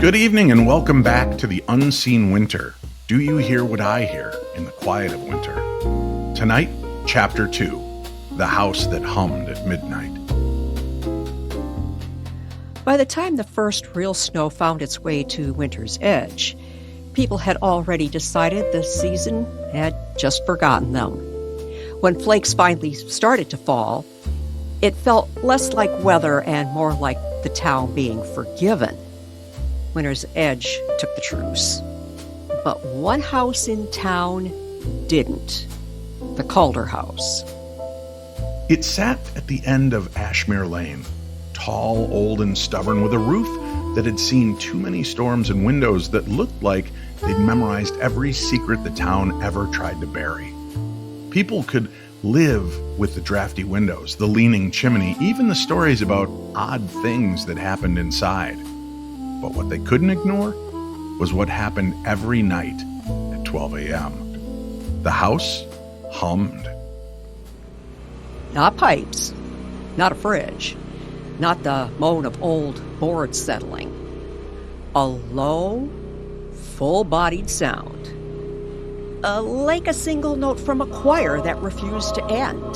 Good evening and welcome back to the Unseen Winter. Do you hear what I hear in the quiet of winter? Tonight, Chapter 2, The House That Hummed at Midnight. By the time the first real snow found its way to winter's edge, people had already decided the season had just forgotten them. When flakes finally started to fall, it felt less like weather and more like the town being forgiven. Winter's edge took the truce. But one house in town didn't. The Calder house. It sat at the end of Ashmere Lane, tall, old, and stubborn, with a roof that had seen too many storms and windows that looked like they'd memorized every secret the town ever tried to bury. People could live with the drafty windows, the leaning chimney, even the stories about odd things that happened inside. But what they couldn't ignore was what happened every night at 12 a.m. The house hummed. Not pipes, not a fridge, not the moan of old boards settling. A low, full-bodied sound. Like a single note from a choir that refused to end.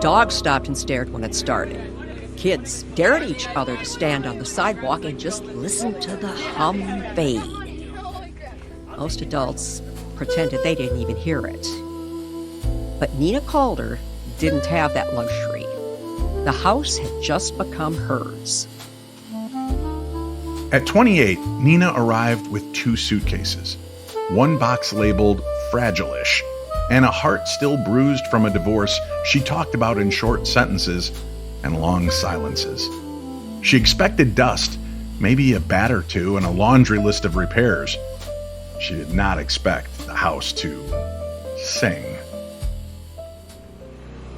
Dogs stopped and stared when it started. Kids dared each other to stand on the sidewalk and just listen to the hum fade. Most adults pretended they didn't even hear it. But Nina Calder didn't have that luxury. The house had just become hers. At 28, Nina arrived with 2 suitcases, one box labeled fragile-ish, and a heart still bruised from a divorce she talked about in short sentences and long silences. She expected dust, maybe a bat or two, and a laundry list of repairs. She did not expect the house to sing.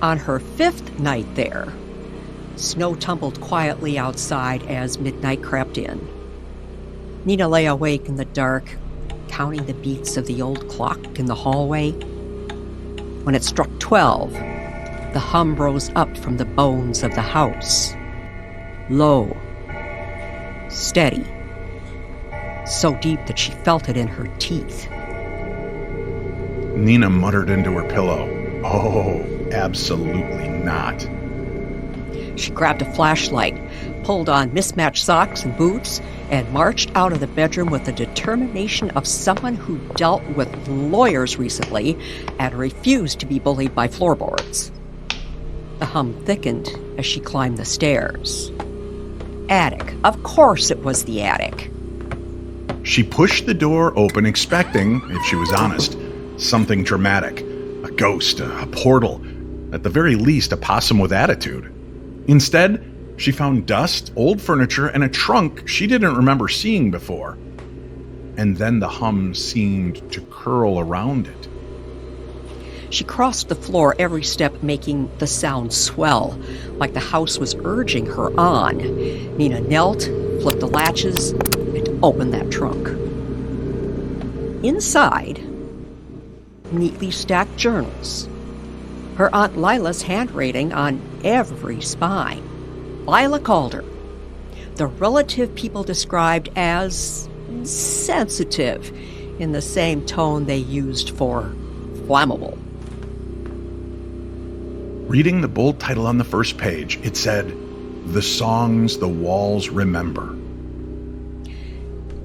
On her 5th night there, snow tumbled quietly outside as midnight crept in. Nina lay awake in the dark, counting the beats of the old clock in the hallway. When it struck 12, the hum rose up from the bones of the house. Low, steady, so deep that she felt it in her teeth. Nina muttered into her pillow, "Oh, absolutely not." She grabbed a flashlight, pulled on mismatched socks and boots, and marched out of the bedroom with the determination of someone who dealt with lawyers recently and refused to be bullied by floorboards. The hum thickened as she climbed the stairs. Attic. Of course it was the attic. She pushed the door open, expecting, if she was honest, something dramatic. A ghost, a portal, at the very least a possum with attitude. Instead, she found dust, old furniture, and a trunk she didn't remember seeing before. And then the hum seemed to curl around it. She crossed the floor, every step making the sound swell, like the house was urging her on. Nina knelt, flipped the latches, and opened that trunk. Inside, neatly stacked journals. Her Aunt Lila's handwriting on every spine. Lila Calder, the relative people described as sensitive, in the same tone they used for flammable. Reading the bold title on the first page, it said, "The Songs the Walls Remember."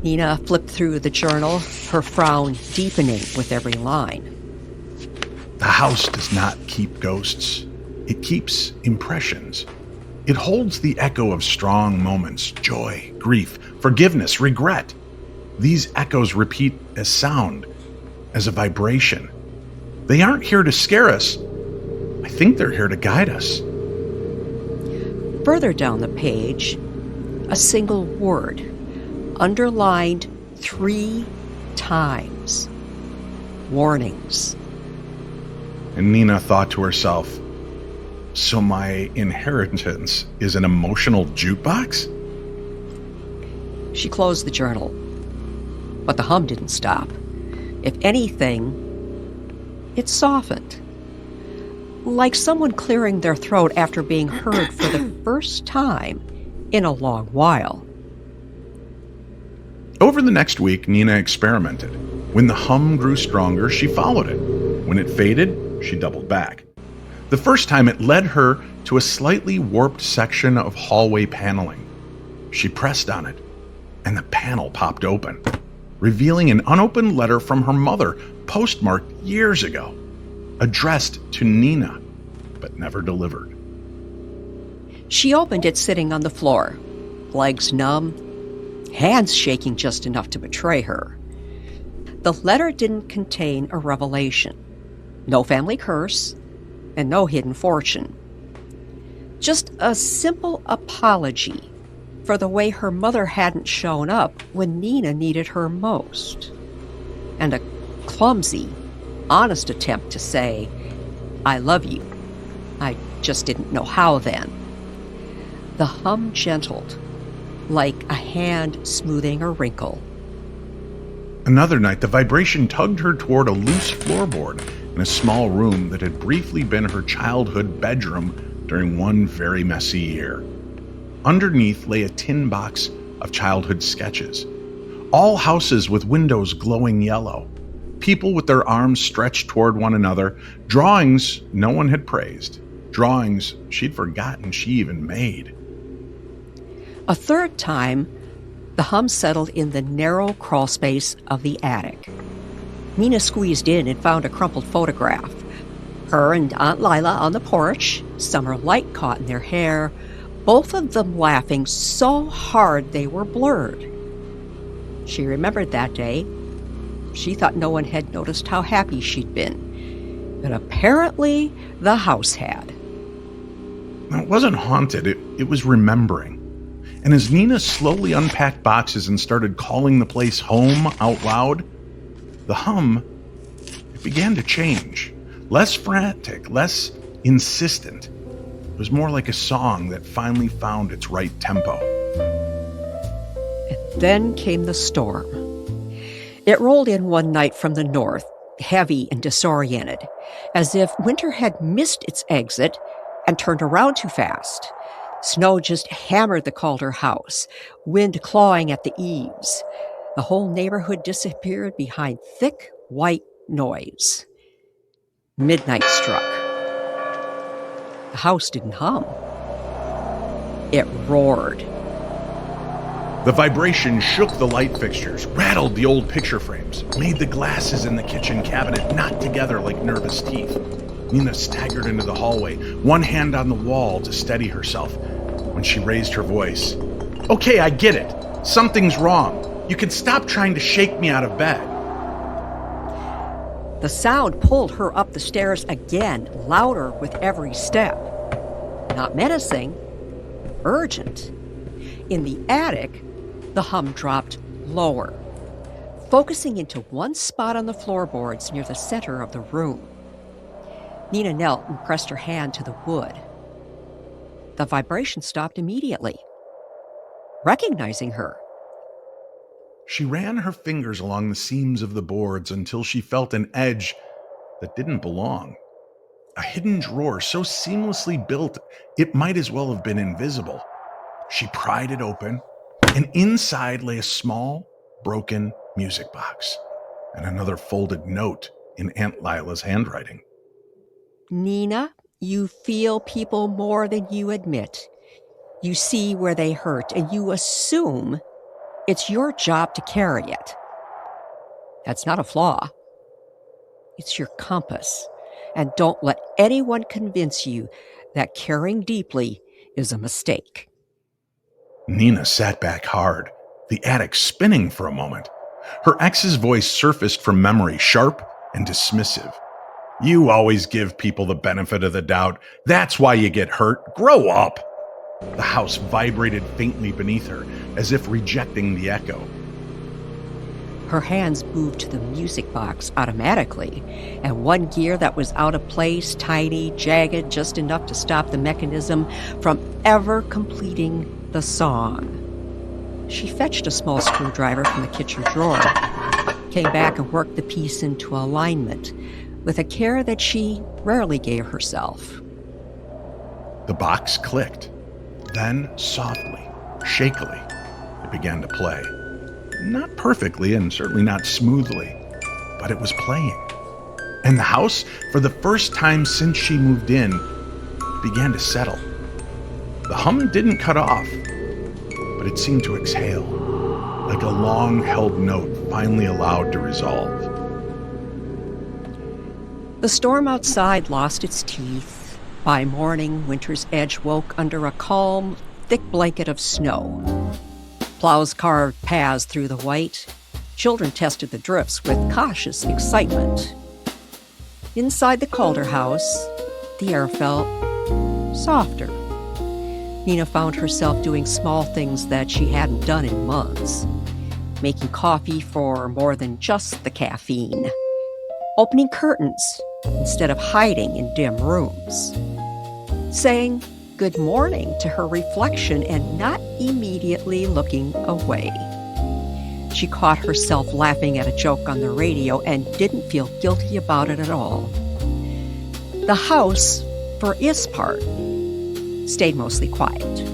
Nina flipped through the journal, her frown deepening with every line. The house does not keep ghosts. It keeps impressions. It holds the echo of strong moments, joy, grief, forgiveness, regret. These echoes repeat as sound, as a vibration. They aren't here to scare us. I think they're here to guide us. Further down the page, a single word, underlined 3 times. Warnings. And Nina thought to herself, so my inheritance is an emotional jukebox? She closed the journal, but the hum didn't stop. If anything, it softened. Like someone clearing their throat after being heard for the first time in a long while. Over the next week, Nina experimented. When the hum grew stronger, she followed it. When it faded, she doubled back. The first time, it led her to a slightly warped section of hallway paneling. She pressed on it, and the panel popped open, revealing an unopened letter from her mother, postmarked years ago, addressed to Nina, but never delivered. She opened it sitting on the floor, legs numb, hands shaking just enough to betray her. The letter didn't contain a revelation, no family curse, and no hidden fortune. Just a simple apology for the way her mother hadn't shown up when Nina needed her most. And a clumsy, honest attempt to say, "I love you. I just didn't know how then." The hum gentled, like a hand smoothing a wrinkle. Another night, the vibration tugged her toward a loose floorboard in a small room that had briefly been her childhood bedroom during one very messy year. Underneath lay a tin box of childhood sketches. All houses with windows glowing yellow. People with their arms stretched toward one another. Drawings no one had praised. Drawings she'd forgotten she even made. A third time, the hum settled in the narrow crawl space of the attic. Nina squeezed in and found a crumpled photograph. Her and Aunt Lila on the porch, summer light caught in their hair, both of them laughing so hard they were blurred. She remembered that day. She thought no one had noticed how happy she'd been, but apparently the house had. Now, it wasn't haunted, it was remembering. And as Nina slowly unpacked boxes and started calling the place home out loud, the hum, it began to change. Less frantic, less insistent. It was more like a song that finally found its right tempo. And then came the storm. It rolled in one night from the north, heavy and disoriented, as if winter had missed its exit and turned around too fast. Snow just hammered the Calder house, wind clawing at the eaves. The whole neighborhood disappeared behind thick, white noise. Midnight struck. The house didn't hum. It roared. The vibration shook the light fixtures, rattled the old picture frames, made the glasses in the kitchen cabinet knot together like nervous teeth. Nina staggered into the hallway, one hand on the wall to steady herself. When she raised her voice, "Okay, I get it. Something's wrong. You can stop trying to shake me out of bed." The sound pulled her up the stairs again, louder with every step. Not menacing, urgent. In the attic, the hum dropped lower, focusing into one spot on the floorboards near the center of the room. Nina knelt and pressed her hand to the wood. The vibration stopped immediately, recognizing her. She ran her fingers along the seams of the boards until she felt an edge that didn't belong. A hidden drawer so seamlessly built it might as well have been invisible. She pried it open, and inside lay a small, broken music box and another folded note in Aunt Lila's handwriting. Nina, you feel people more than you admit. You see where they hurt, and you assume it's your job to carry it. That's not a flaw. It's your compass. And don't let anyone convince you that caring deeply is a mistake. Nina sat back hard, the attic spinning for a moment. Her ex's voice surfaced from memory, sharp and dismissive. "You always give people the benefit of the doubt. That's why you get hurt. Grow up." The house vibrated faintly beneath her, as if rejecting the echo. Her hands moved to the music box automatically, and one gear that was out of place, tiny, jagged, just enough to stop the mechanism from ever completing the song. She fetched a small screwdriver from the kitchen drawer, came back and worked the piece into alignment with a care that she rarely gave herself. The box clicked. Then, softly, shakily, it began to play. Not perfectly and certainly not smoothly, but it was playing. And the house, for the first time since she moved in, began to settle. The hum didn't cut off, but it seemed to exhale, like a long-held note finally allowed to resolve. The storm outside lost its teeth. By morning, winter's edge woke under a calm, thick blanket of snow. Plows carved paths through the white. Children tested the drifts with cautious excitement. Inside the Calder house, the air felt softer. Nina found herself doing small things that she hadn't done in months. Making coffee for more than just the caffeine. Opening curtains instead of hiding in dim rooms. Saying good morning to her reflection and not immediately looking away. She caught herself laughing at a joke on the radio and didn't feel guilty about it at all. The house, for its part, stayed mostly quiet.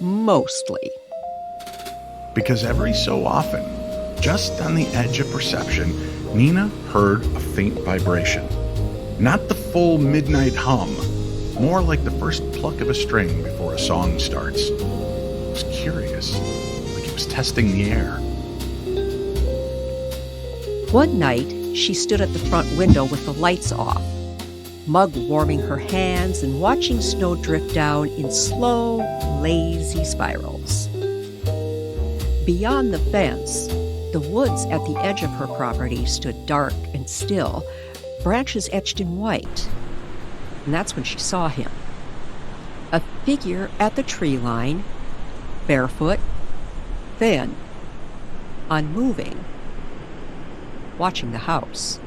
Mostly. Because every so often, just on the edge of perception, Nina heard a faint vibration. Not the full midnight hum, more like the first pluck of a string before a song starts. It was curious, like it was testing the air. One night, she stood at the front window with the lights off, mug warming her hands and watching snow drift down in slow, lazy spirals. Beyond the fence, the woods at the edge of her property stood dark and still, branches etched in white. And that's when she saw him. A figure at the tree line, barefoot, thin, unmoving, watching the house.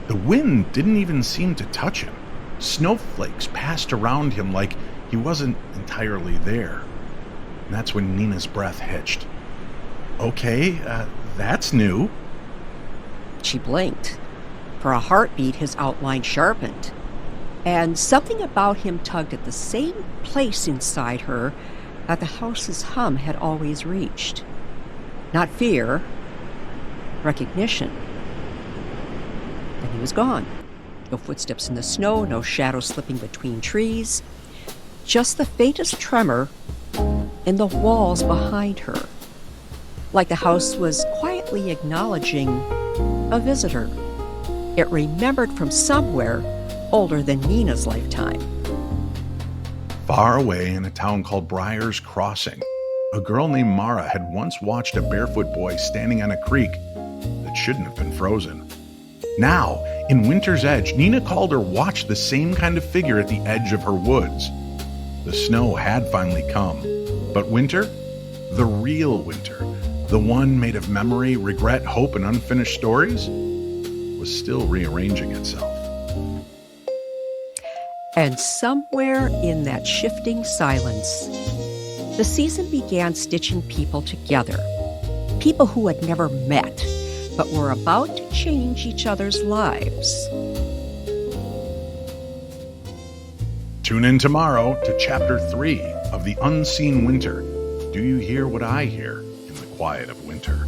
The wind didn't even seem to touch him. Snowflakes passed around him like he wasn't entirely there. And that's when Nina's breath hitched. Okay, that's new. She blinked. For a heartbeat, his outline sharpened. And something about him tugged at the same place inside her that the house's hum had always reached. Not fear, recognition. Then he was gone. No footsteps in the snow, no shadow slipping between trees. Just the faintest tremor in the walls behind her. Like the house was quietly acknowledging a visitor. It remembered from somewhere older than Nina's lifetime. Far away in a town called Briar's Crossing, a girl named Mara had once watched a barefoot boy standing on a creek that shouldn't have been frozen. Now, in Winter's Edge, Nina Calder watched the same kind of figure at the edge of her woods. The snow had finally come, but winter, the real winter, the one made of memory, regret, hope, and unfinished stories, was still rearranging itself. And somewhere in that shifting silence, the season began stitching people together. People who had never met, but were about to change each other's lives. Tune in tomorrow to Chapter 3 of The Unseen Winter. Do you hear what I hear in the quiet of winter?